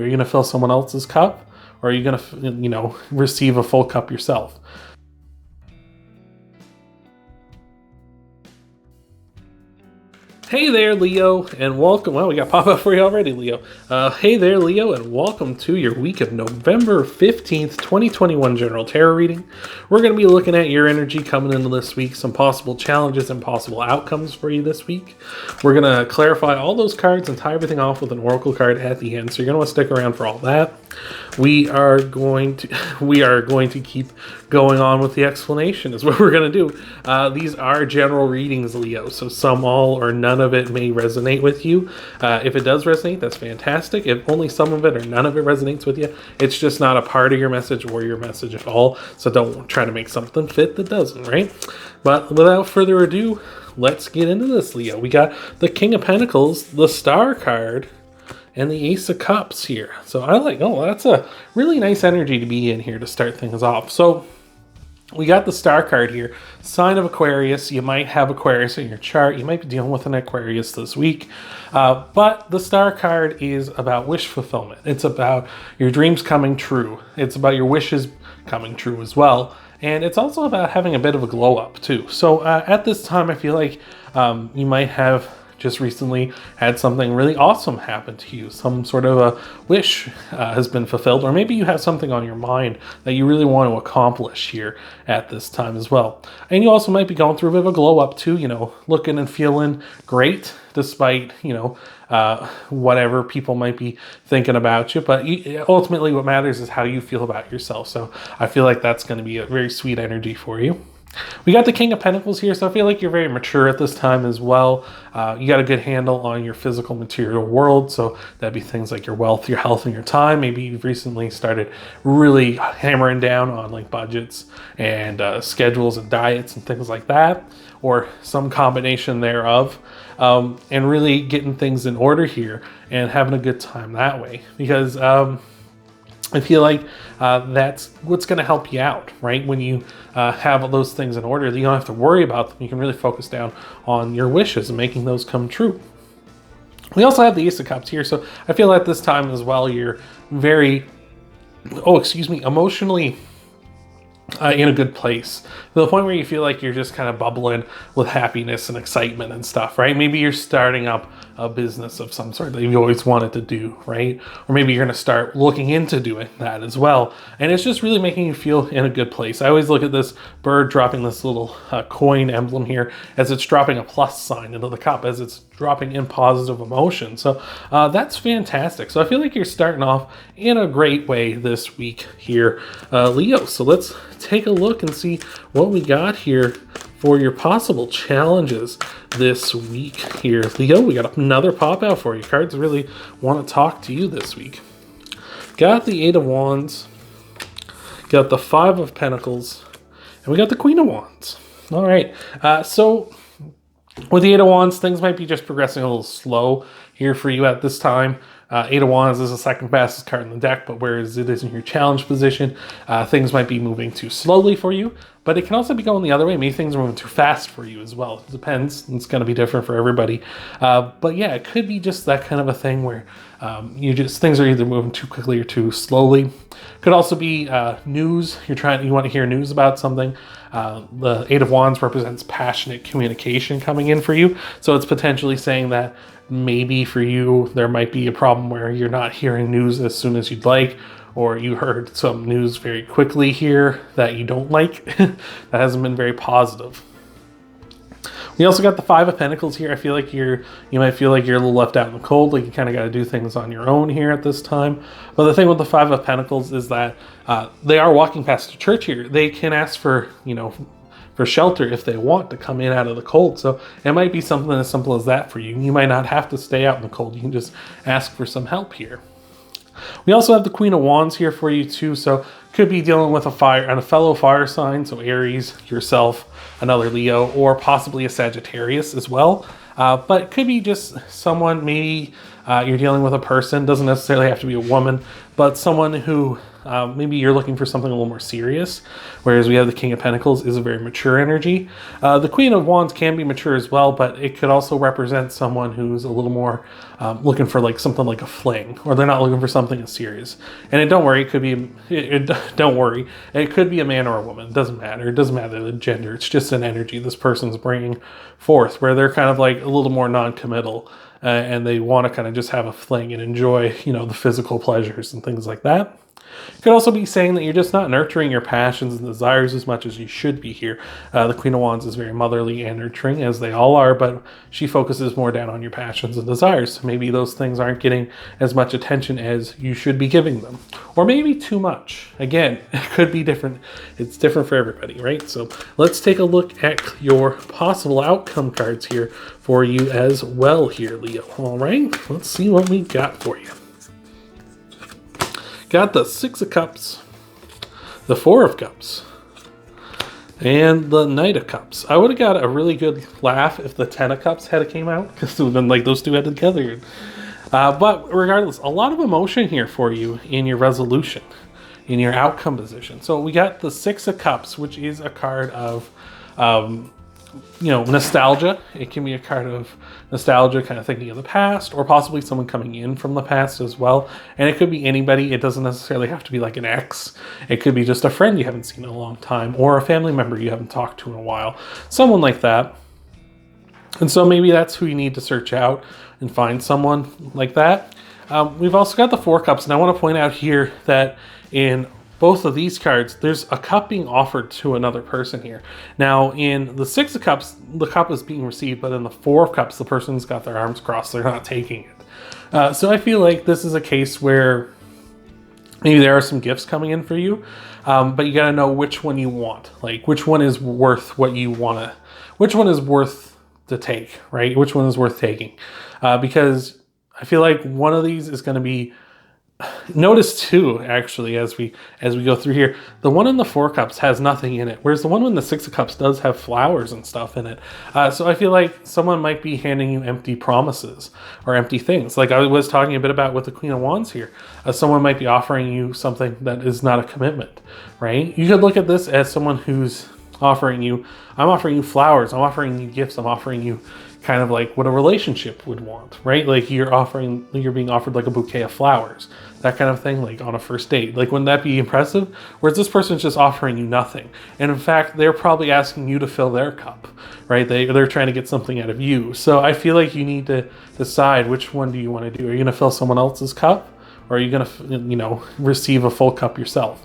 Are you going to fill someone else's cup, or are you going to, receive a full cup yourself? Hey there, Leo, and welcome. Well, we got pop-up for you already, Leo. Hey there, Leo, and welcome to your week of November 15th, 2021 General Tarot reading. We're going to be looking at your energy coming into this week, some possible challenges and possible outcomes for you this week. We're going to clarify all those cards and tie everything off with an oracle card at the end, so you're going to want to stick around for all that. We are going to keep going on with the explanation is what we're going to do. These are general readings, Leo, so some, all, or none of it may resonate with you. If it does resonate, that's fantastic. If only some of it or none of it resonates with you, it's just not a part of your message or your message at all. So don't try to make something fit that doesn't, right? But without further ado, let's get into this, Leo. We got the King of Pentacles, the Star card, and the Ace of Cups here. So that's a really nice energy to be in here to start things off. So we got the Star card here, sign of Aquarius. You might have Aquarius in your chart. You might be dealing with an Aquarius this week. But the Star card is about wish fulfillment. It's about your dreams coming true. It's about your wishes coming true as well. And it's also about having a bit of a glow up too. So at this time, I feel like you might have just recently had something really awesome happen to you. Some sort of a wish has been fulfilled, or maybe you have something on your mind that you really want to accomplish here at this time as well. And you also might be going through a bit of a glow up too, looking and feeling great despite, whatever people might be thinking about you. But ultimately what matters is how you feel about yourself. So I feel like that's going to be a very sweet energy for you. We got the King of Pentacles here, so I feel like you're very mature at this time as well. You got a good handle on your physical material world, so that'd be things like your wealth, your health, and your time. Maybe you've recently started really hammering down on like budgets and schedules and diets and things like that, or some combination thereof, and really getting things in order here and having a good time that way. Because I feel like that's what's going to help you out, right? When you have those things in order, you don't have to worry about them. You can really focus down on your wishes and making those come true. We also have the Ace of Cups here, so I feel at this time as well, you're very, emotionally in a good place, to the point where you feel like you're just kind of bubbling with happiness and excitement and stuff, right? Maybe you're starting up a business of some sort that you've always wanted to do, right? Or maybe you're going to start looking into doing that as well. And it's just really making you feel in a good place. I always look at this bird dropping this little coin emblem here as it's dropping a plus sign into the cup, as it's dropping in positive emotion. So that's fantastic. So I feel like you're starting off in a great way this week here, Leo. So let's take a look and see what we got here for your possible challenges this week here, Leo. We got another pop out for you. Cards really want to talk to you this week. Got the Eight of Wands, got the Five of Pentacles, and we got the Queen of Wands. All right, so with the Eight of Wands, things might be just progressing a little slow here for you at this time. Eight of Wands is the second fastest card in the deck, but whereas it is in your challenge position, things might be moving too slowly for you, but it can also be going the other way. Maybe things are moving too fast for you as well. It depends. It's going to be different for everybody. But yeah, it could be just that kind of a thing where things are either moving too quickly or too slowly. Could also be news. You want to hear news about something. The Eight of Wands represents passionate communication coming in for you. So it's potentially saying that maybe for you, there might be a problem where you're not hearing news as soon as you'd like, or you heard some news very quickly here that you don't like, that hasn't been very positive. We also got the Five of Pentacles here. I feel like you might feel like you're a little left out in the cold, like you kind of got to do things on your own here at this time. But the thing with the Five of Pentacles is that they are walking past a church here. They can ask for shelter if they want to come in out of the cold. So it might be something as simple as that for you. You might not have to stay out in the cold. You can just ask for some help here. We also have the Queen of Wands here for you too. So could be dealing with a fellow fire sign. So Aries, yourself, another Leo, or possibly a Sagittarius as well. But it could be just someone, maybe you're dealing with a person, doesn't necessarily have to be a woman, but someone who maybe you're looking for something a little more serious, whereas we have the King of Pentacles is a very mature energy. The Queen of Wands can be mature as well, but it could also represent someone who's a little more looking for like something like a fling, or they're not looking for something as serious. And don't worry, it could be don't worry, it could be a man or a woman. It doesn't matter. It doesn't matter the gender. It's just an energy this person's bringing forth, where they're kind of like a little more non-committal. And they want to kind of just have a fling and enjoy, you know, the physical pleasures and things like that. It could also be saying that you're just not nurturing your passions and desires as much as you should be here. The Queen of Wands is very motherly and nurturing, as they all are, but she focuses more down on your passions and desires. So maybe those things aren't getting as much attention as you should be giving them. Or maybe too much. Again, it could be different. It's different for everybody, right? So let's take a look at your possible outcome cards here for you as well here, Leo. All right, let's see what we got for you. Got the Six of Cups, the Four of Cups, and the Knight of Cups. I would have got a really good laugh if the Ten of Cups had came out, because it would have been like those two had together. But regardless, a lot of emotion here for you in your resolution, in your outcome position. So we got the Six of Cups, which is a card of you know, nostalgia. It can be a card of nostalgia, kind of thinking of the past, or possibly someone coming in from the past as well. And it could be anybody. It doesn't necessarily have to be like an ex. It could be just a friend you haven't seen in a long time, or a family member you haven't talked to in a while. Someone like that. And so maybe that's who you need to search out and find someone like that. We've also got the Four Cups, and I want to point out here that in both of these cards, there's a cup being offered to another person here. Now, in the Six of Cups, the cup is being received, but in the Four of Cups, the person's got their arms crossed. They're not taking it. So I feel like this is a case where maybe there are some gifts coming in for you, but you got to know which one you want. Like, which one is worth what you want to, which one is worth to take, right? Which one is worth taking? Because I feel like one of these is going to be, notice too, actually, as we go through here, the one in the Four Cups has nothing in it, whereas the one in the Six of Cups does have flowers and stuff in it. So I feel like someone might be handing you empty promises or empty things, like I was talking a bit about with the Queen of Wands here. Someone might be offering you something that is not a commitment, right? You could look at this as someone who's offering you, I'm offering you flowers, I'm offering you gifts, I'm offering you kind of like what a relationship would want, right? Like you're being offered like a bouquet of flowers, that kind of thing, like on a first date. Like, wouldn't that be impressive? Whereas this person's just offering you nothing. And in fact, they're probably asking you to fill their cup, right? They're trying to get something out of you. So I feel like you need to decide, which one do you want to do? Are you going to fill someone else's cup, or are you going to, you know, receive a full cup yourself?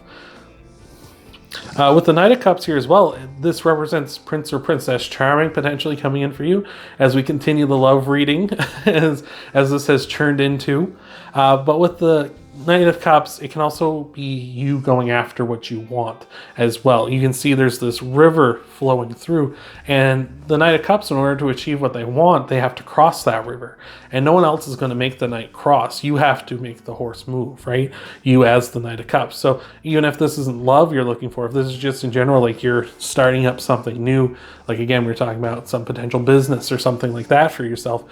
With the Knight of Cups here as well, this represents Prince or Princess Charming potentially coming in for you as we continue the love reading as this has turned into. But with the Knight of Cups, it can also be you going after what you want as well. You can see there's this river flowing through, and the Knight of Cups, in order to achieve what they want, they have to cross that river. And no one else is going to make the Knight cross. You have to make the horse move, right? You as the Knight of Cups. So even if this isn't love you're looking for, if this is just in general, like you're starting up something new, like again, we're talking about some potential business or something like that for yourself,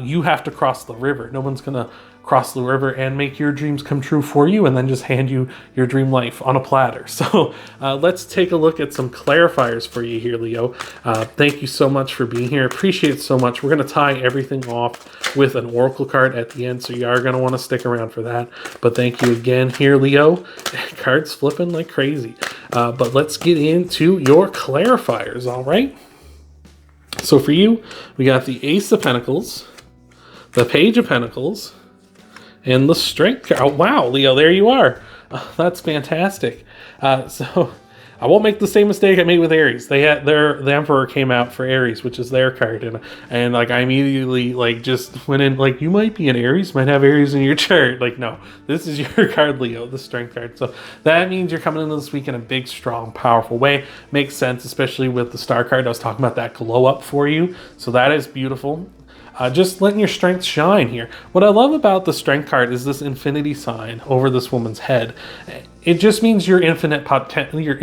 you have to cross the river. No one's going to cross the river and make your dreams come true for you and then just hand you your dream life on a platter. So let's take a look at some clarifiers for you here, Leo. Thank you so much for being here. Appreciate it so much. We're going to tie everything off with an oracle card at the end, so you are going to want to stick around for that. But thank you again here, Leo. Cards flipping like crazy. But let's get into your clarifiers, all right? So for you, we got the Ace of Pentacles, the Page of Pentacles, and the Strength card. Oh, wow, Leo, there you are. That's fantastic. So I won't make the same mistake I made with Aries. The Emperor came out for Aries, which is their card, and like I immediately like just went in like, you might be an Aries, might have Aries in your chart. Like, no, this is your card, Leo, the Strength card. So that means you're coming into this week in a big, strong, powerful way. Makes sense, especially with the Star card. I was talking about that glow up for you. So that is beautiful. Just letting your strength shine here. What I love about the Strength card is this infinity sign over this woman's head. It just means your infinite potential, your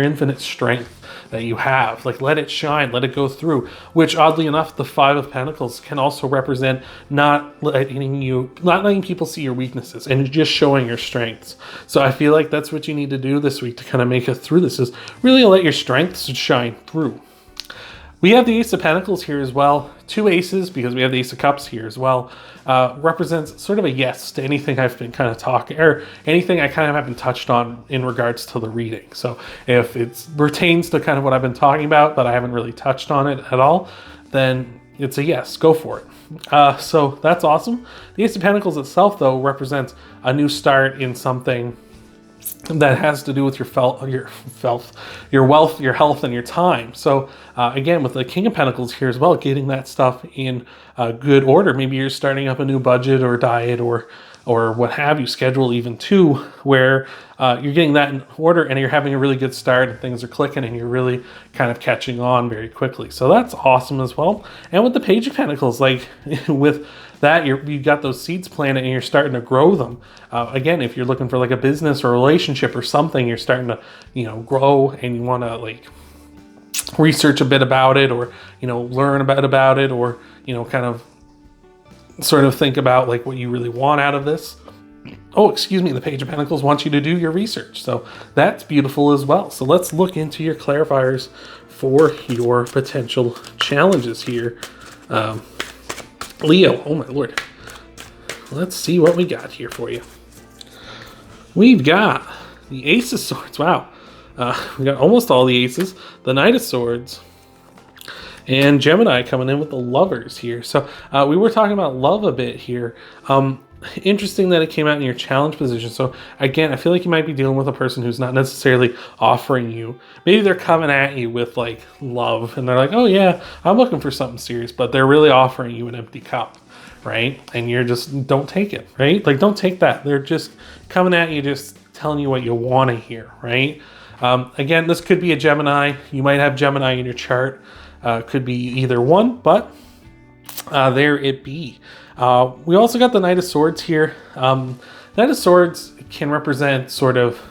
infinite strength. that you have. Like, let it shine, let it go through, which oddly enough, the Five of Pentacles can also represent not letting people see your weaknesses and just showing your strengths. So I feel like that's what you need to do this week to kind of make it through this, is really let your strengths shine through. We have the Ace of Pentacles here as well. Two aces, because we have the Ace of Cups here as well. Represents sort of a yes to anything I've been kind of talking, or anything I kind of haven't touched on in regards to the reading. So if it pertains to kind of what I've been talking about, but I haven't really touched on it at all, then it's a yes, go for it. So that's awesome. The Ace of Pentacles itself, though, represents a new start in something that has to do with your wealth, your health, and your time. So again, with the King of Pentacles here as well, getting that stuff in good order. Maybe you're starting up a new budget or diet or what have you, schedule even too, where you're getting that in order and you're having a really good start and things are clicking and you're really kind of catching on very quickly. So that's awesome as well. And with the Page of Pentacles, like with that, you've got those seeds planted and you're starting to grow them. Again, if you're looking for like a business or a relationship or something, you're starting to, grow, and you want to like research a bit about it, or, learn about it, or, kind of sort of think about like what you really want out of this. Oh, excuse me, the Page of Pentacles wants you to do your research. So that's beautiful as well. So let's look into your clarifiers for your potential challenges here. Leo, oh my lord. Let's see what we got here for you. We've got the Ace of Swords. Wow. We got almost all the aces. The Knight of Swords. And Gemini coming in with the Lovers here. So we were talking about love a bit here. Interesting that it came out in your challenge position. So again, I feel like you might be dealing with a person who's not necessarily offering you. Maybe they're coming at you with like love and they're like, oh yeah, I'm looking for something serious, but they're really offering you an empty cup, right? And you're just, don't take it, right? Like, don't take that. They're just coming at you, just telling you what you want to hear, right? Again, this could be a Gemini. You might have Gemini in your chart. Could be either one, but there it be. We also got the Knight of Swords here. Knight of Swords can represent sort of,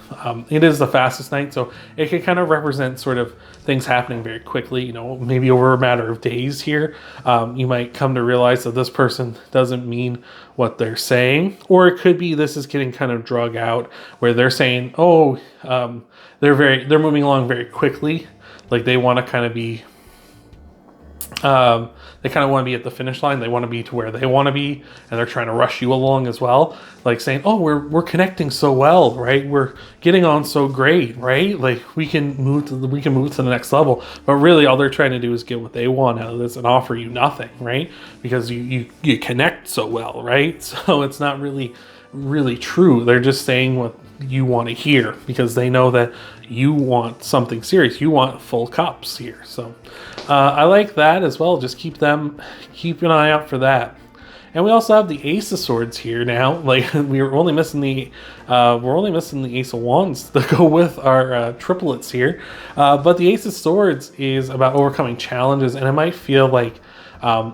it is the fastest knight, so it can kind of represent sort of things happening very quickly, maybe over a matter of days here. You might come to realize that this person doesn't mean what they're saying, or it could be this is getting kind of drug out, where they're saying, oh, they're moving along very quickly, like they want to kind of be, they kind of want to be at the finish line. They want to be to where they want to be, and they're trying to rush you along as well. Like saying, "Oh, we're connecting so well, right? We're getting on so great, right? Like we can move to the next level." But really, all they're trying to do is get what they want out of this and offer you nothing, right? Because you connect so well, right? So it's not really true. They're just saying what you want to hear because they know that you want something serious. You want full cups here. So I like that as well. Just keep an eye out for that. And we also have the Ace of Swords here now. Like we're only missing the Ace of Wands to go with our triplets here. But the Ace of Swords is about overcoming challenges, and it might feel like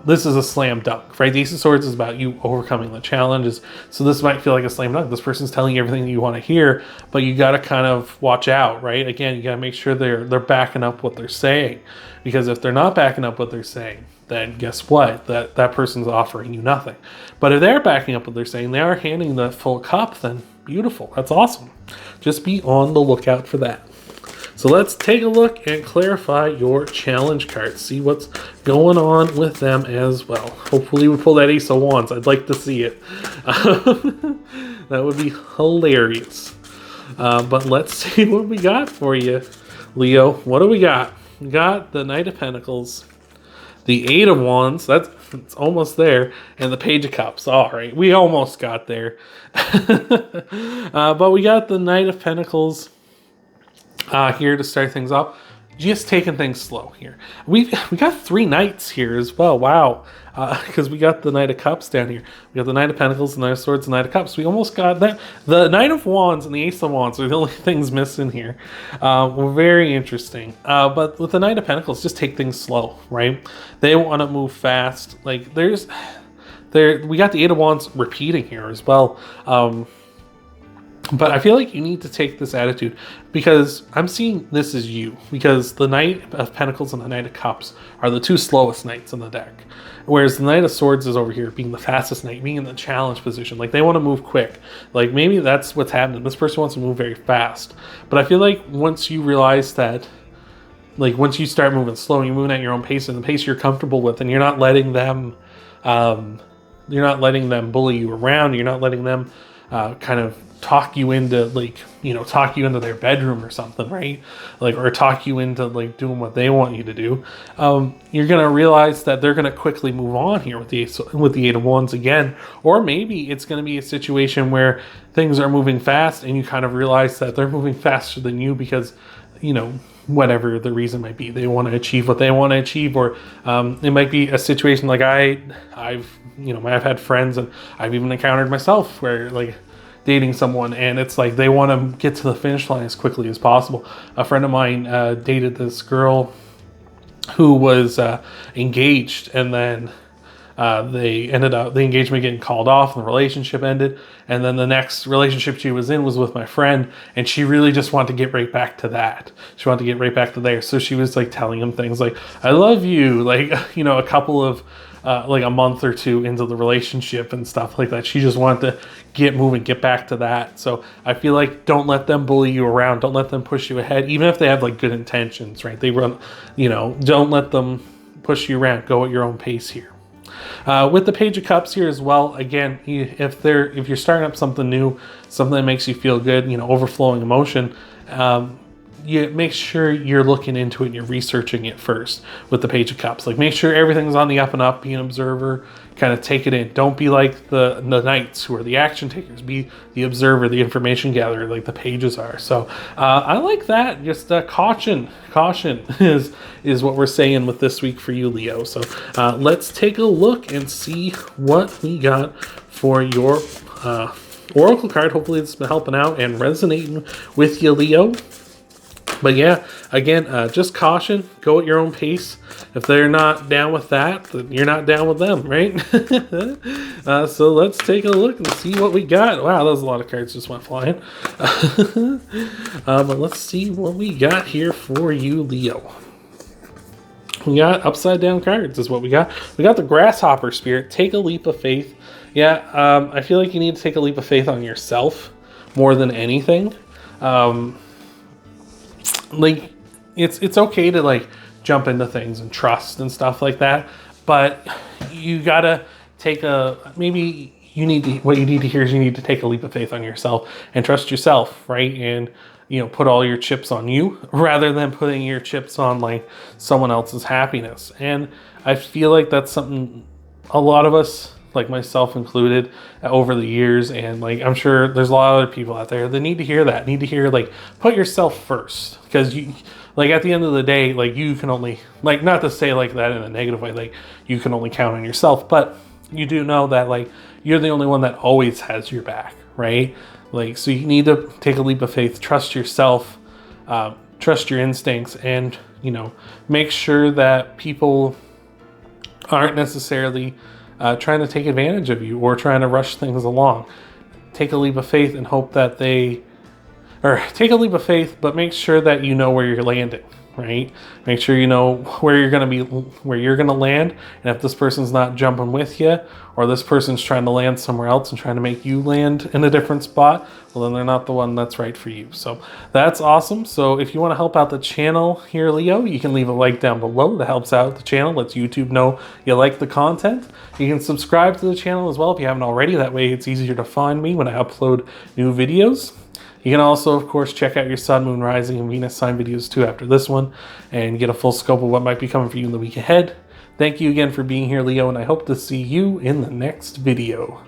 this is a slam dunk, right? The Ace of Swords is about you overcoming the challenges. So this might feel like a slam dunk. This person's telling you everything that you want to hear, but you got to kind of watch out, right? Again, you got to make sure they're backing up what they're saying, because if they're not backing up what they're saying, then guess what? That person's offering you nothing. But if they're backing up what they're saying, they are handing the full cup, then beautiful. That's awesome. Just be on the lookout for that. So let's take a look and clarify your challenge cards. See what's going on with them as well. Hopefully we pull that Ace of Wands. I'd like to see it. That would be hilarious. But let's see what we got for you, Leo. What do we got? We got the Knight of Pentacles, the Eight of Wands. It's almost there. And the Page of Cups. All right. We almost got there. But we got the Knight of Pentacles here to start things off. Just taking things slow here. We got three knights here as well. Wow. Because we got the Knight of Cups down here. We got the Knight of Pentacles, the Knight of Swords, the Knight of Cups. We almost got that. The Knight of Wands and the Ace of Wands are the only things missing here. Very interesting. But with the Knight of Pentacles, just take things slow, right? They want to move fast. Like we got the Eight of Wands repeating here as well. But I feel like you need to take this attitude, because I'm seeing this as you, because the Knight of Pentacles and the Knight of Cups are the two slowest knights in the deck. Whereas the Knight of Swords is over here being the fastest knight, being in the challenge position. Like, they want to move quick. Like, maybe that's what's happening. This person wants to move very fast. But I feel like once you realize that, like, once you start moving slow, you're moving at your own pace and the pace you're comfortable with, and you're not letting them bully you around. You're not letting them kind of talk you into, like, you know, talk you into their bedroom or something, right? Like, or talk you into, like, doing what they want you to do. You're gonna realize that they're gonna quickly move on here with the Eight of Wands again. Or maybe it's gonna be a situation where things are moving fast and you kind of realize that they're moving faster than you because, you know, whatever the reason might be, they want to achieve what they want to achieve. Or it might be a situation like I've had friends, and I've even encountered myself, where, like, dating someone and it's like they want to get to the finish line as quickly as possible. A friend of mine dated this girl who was engaged, and then the engagement getting called off and the relationship ended. And then the next relationship she was in was with my friend, and she really just wanted to get right back to that. She wanted to get right back to there. So she was, like, telling him things like, I love you, like, you know, a couple of like a month or two into the relationship and stuff like that. She just wanted to get moving, get back to that. So I feel like, don't let them bully you around. Don't let them push you ahead, even if they have, like, good intentions, right? They run, you know, don't let them push you around. Go at your own pace here. With the Page of Cups here as well, again, if you're starting up something new, something that makes you feel good, you know, overflowing emotion, you make sure you're looking into it and you're researching it first with the Page of Cups. Like, make sure everything's on the up and up. Be an observer, kind of take it in. Don't be like the Knights, who are the action takers. Be the observer, the information gatherer, like the Pages are. So I like that. Just caution is what we're saying with this week for you, Leo. So let's take a look and see what we got for your Oracle card. Hopefully it's been helping out and resonating with you, Leo. But yeah, again, just caution, go at your own pace. If they're not down with that, then you're not down with them, right? So let's take a look and see what we got. Wow, that was a lot of cards just went flying. But let's see what we got here for you, Leo. We got upside down cards is what we got. We got the Grasshopper Spirit. Take a leap of faith. Yeah, I feel like you need to take a leap of faith on yourself more than anything. Like, it's okay to, like, jump into things and trust and stuff like that, but you gotta take what you need to hear is you need to take a leap of faith on yourself and trust yourself, right? And, you know, put all your chips on you rather than putting your chips on, like, someone else's happiness. And I feel like that's something a lot of us, like myself included, over the years, and, like, I'm sure there's a lot of other people out there that need to hear that, like, put yourself first, because you, like, at the end of the day, like, you can only, like, not to say like that in a negative way, like, you can only count on yourself, but you do know that, like, you're the only one that always has your back, right? Like, so you need to take a leap of faith, trust yourself, trust your instincts, and, you know, make sure that people aren't necessarily trying to take advantage of you or trying to rush things along. Take a leap of faith and hope that take a leap of faith, but make sure that you know where you're landing, right? Make sure you know where you're going to land. And if this person's not jumping with you, or this person's trying to land somewhere else and trying to make you land in a different spot, well, then they're not the one that's right for you. So that's awesome. So if you want to help out the channel here, Leo, you can leave a like down below. That helps out the channel, lets YouTube know you like the content. You can subscribe to the channel as well if you haven't already. That way it's easier to find me when I upload new videos. You can also, of course, check out your Sun, Moon, Rising, and Venus sign videos too after this one, and get a full scope of what might be coming for you in the week ahead. Thank you again for being here, Leo, and I hope to see you in the next video.